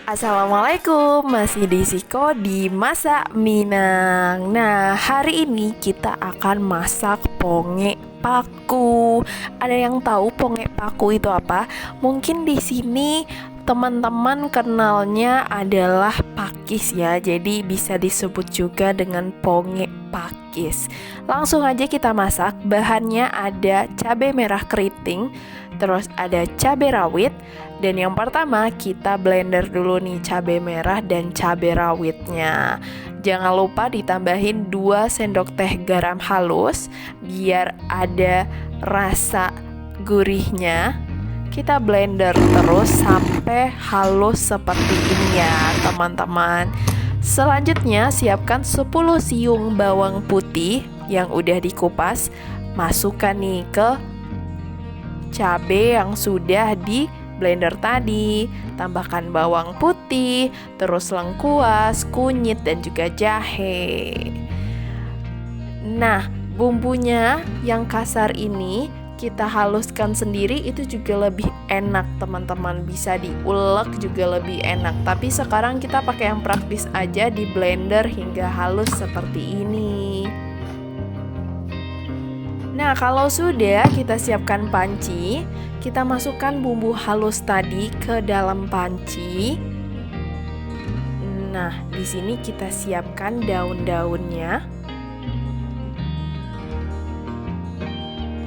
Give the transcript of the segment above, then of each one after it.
Assalamualaikum, masih di Siko di Masak Minang. Nah, hari ini kita akan masak ponge paku. Ada yang tahu ponge paku itu apa? Mungkin di sini teman-teman kenalnya adalah pakis ya. Jadi bisa disebut juga dengan ponge pakis. Langsung aja kita masak. Bahannya ada cabai merah keriting, terus ada cabai rawit. Dan yang pertama kita blender dulu nih cabai merah dan cabai rawitnya. Jangan lupa ditambahin 2 sendok teh garam halus biar ada rasa gurihnya. Kita blender terus sampai halus seperti ini ya teman-teman. Selanjutnya siapkan 10 siung bawang putih yang udah dikupas. Masukkan nih ke cabai yang sudah di blender tadi, tambahkan bawang putih, terus lengkuas, kunyit, dan juga jahe. Nah, bumbunya yang kasar ini kita haluskan sendiri, itu juga lebih enak teman-teman. Bisa diulek juga lebih enak. Tapi sekarang kita pakai yang praktis aja, di blender hingga halus seperti ini. Nah, kalau sudah kita siapkan panci, kita masukkan bumbu halus tadi ke dalam panci. Nah, di sini kita siapkan daun-daunnya.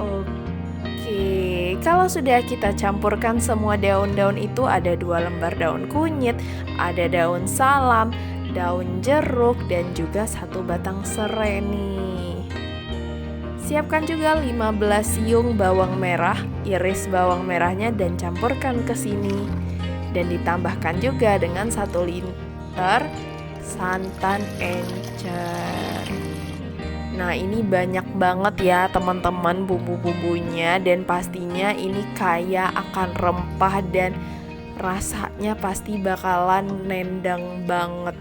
Oke, kalau sudah kita campurkan semua daun-daun itu, ada 2 lembar daun kunyit, ada daun salam, daun jeruk, dan juga 1 batang serai nih. Siapkan juga 15 siung bawang merah, iris bawang merahnya dan campurkan ke sini. Dan ditambahkan juga dengan 1 liter santan encer. Nah, ini banyak banget ya teman-teman bumbu-bumbunya, dan pastinya ini kaya akan rempah dan rasanya pasti bakalan nendang banget.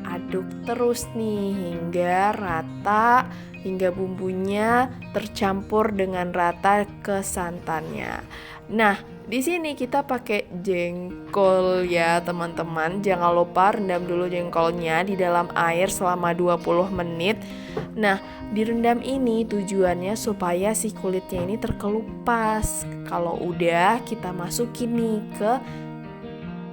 Aduk terus nih hingga rata, hingga bumbunya tercampur dengan rata ke santannya. Nah, di sini kita pakai jengkol ya teman-teman. Jangan lupa rendam dulu jengkolnya di dalam air selama 20 menit. Nah, direndam ini tujuannya supaya si kulitnya ini terkelupas. Kalau udah, kita masukin nih ke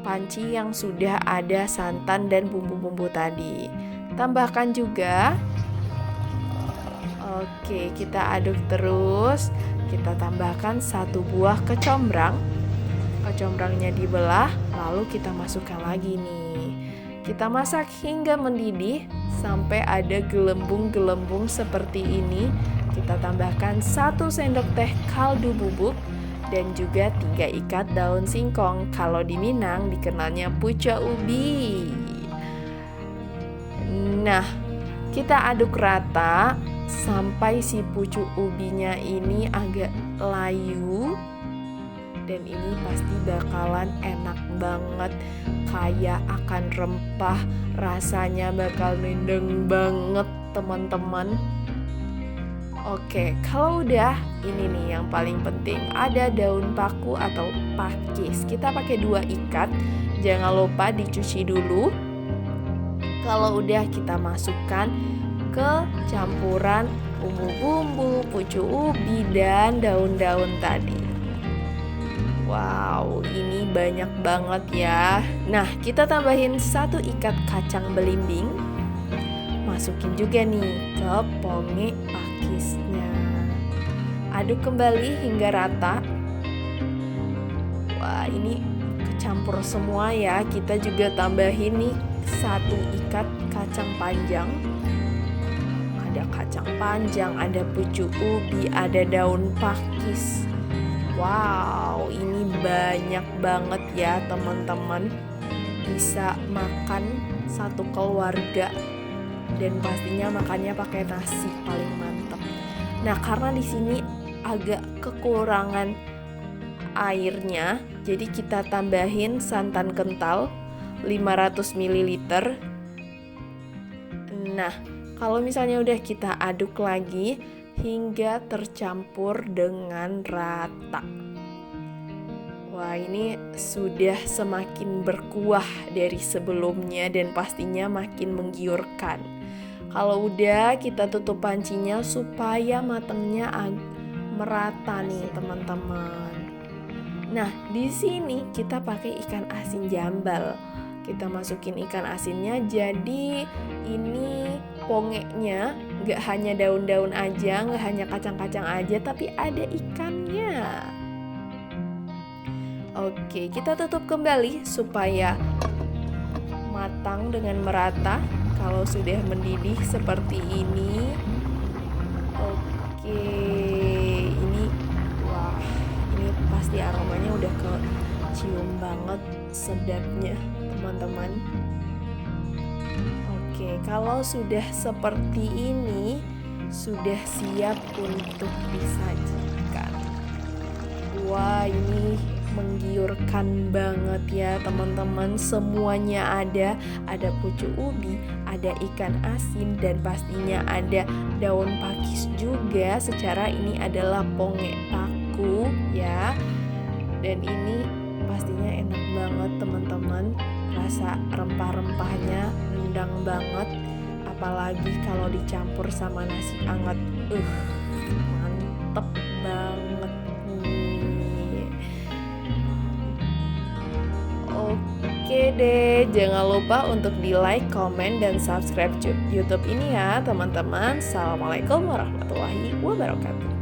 panci yang sudah ada santan dan bumbu-bumbu tadi. Tambahkan juga. Oke, kita aduk terus. Kita tambahkan 1 buah kecombrang. Kecombrangnya dibelah, lalu kita masukkan lagi nih. Kita masak hingga mendidih sampai ada gelembung-gelembung seperti ini. Kita tambahkan 1 sendok teh kaldu bubuk dan juga 3 ikat daun singkong. Kalau di Minang dikenalnya pucuk ubi. Nah, kita aduk rata sampai si pucuk ubinya ini agak layu. Dan ini pasti bakalan enak banget, kaya akan rempah, rasanya bakal nendang banget teman-teman. Oke, kalau udah, ini nih yang paling penting, ada daun paku atau pakis. Kita pakai 2 ikat, jangan lupa dicuci dulu. Kalau udah, kita masukkan ke campuran bumbu-bumbu, pucuk ubi, dan daun-daun tadi. Wow, ini banyak banget ya. Nah, kita tambahin 1 ikat kacang belimbing. Masukin juga nih ke ponge pakisnya. Aduk kembali hingga rata. Wah, ini kecampur semua ya. Kita juga tambahin nih 1 ikat kacang panjang. Ada kacang panjang, ada pucuk ubi, ada daun pakis. Wow, ini banyak banget ya teman-teman. Bisa makan 1 keluarga. Dan pastinya makannya pakai nasi paling mantap. Nah, karena di sini agak kekurangan airnya, jadi kita tambahin santan kental 500 ml. Nah, kalau misalnya udah, kita aduk lagi hingga tercampur dengan rata. Wah, ini sudah semakin berkuah dari sebelumnya dan pastinya makin menggiurkan. Kalau udah, kita tutup pancinya supaya matangnya merata nih, teman-teman. Nah, di sini kita pakai ikan asin jambal. Kita masukin ikan asinnya, jadi ini pongeknya nggak hanya daun-daun aja, nggak hanya kacang-kacang aja, tapi ada ikannya. Oke, kita tutup kembali supaya matang dengan merata. Kalau sudah mendidih seperti ini, oke, ini wah, ini pasti aromanya udah kecium banget, sedapnya teman-teman. Oke, kalau sudah seperti ini, sudah siap untuk disajikan. Wah, ini menggiurkan banget ya teman-teman. Semuanya ada pucuk ubi, ada ikan asin, dan pastinya ada daun pakis juga. Secara ini adalah pongek paku ya. Dan ini pastinya enak banget teman-teman. Rasa rempah-rempahnya nendang banget, apalagi kalau dicampur sama nasi hangat. Mantep banget nih. Oke deh, jangan lupa untuk di like, komen, dan subscribe YouTube ini ya teman-teman. Assalamualaikum warahmatullahi wabarakatuh.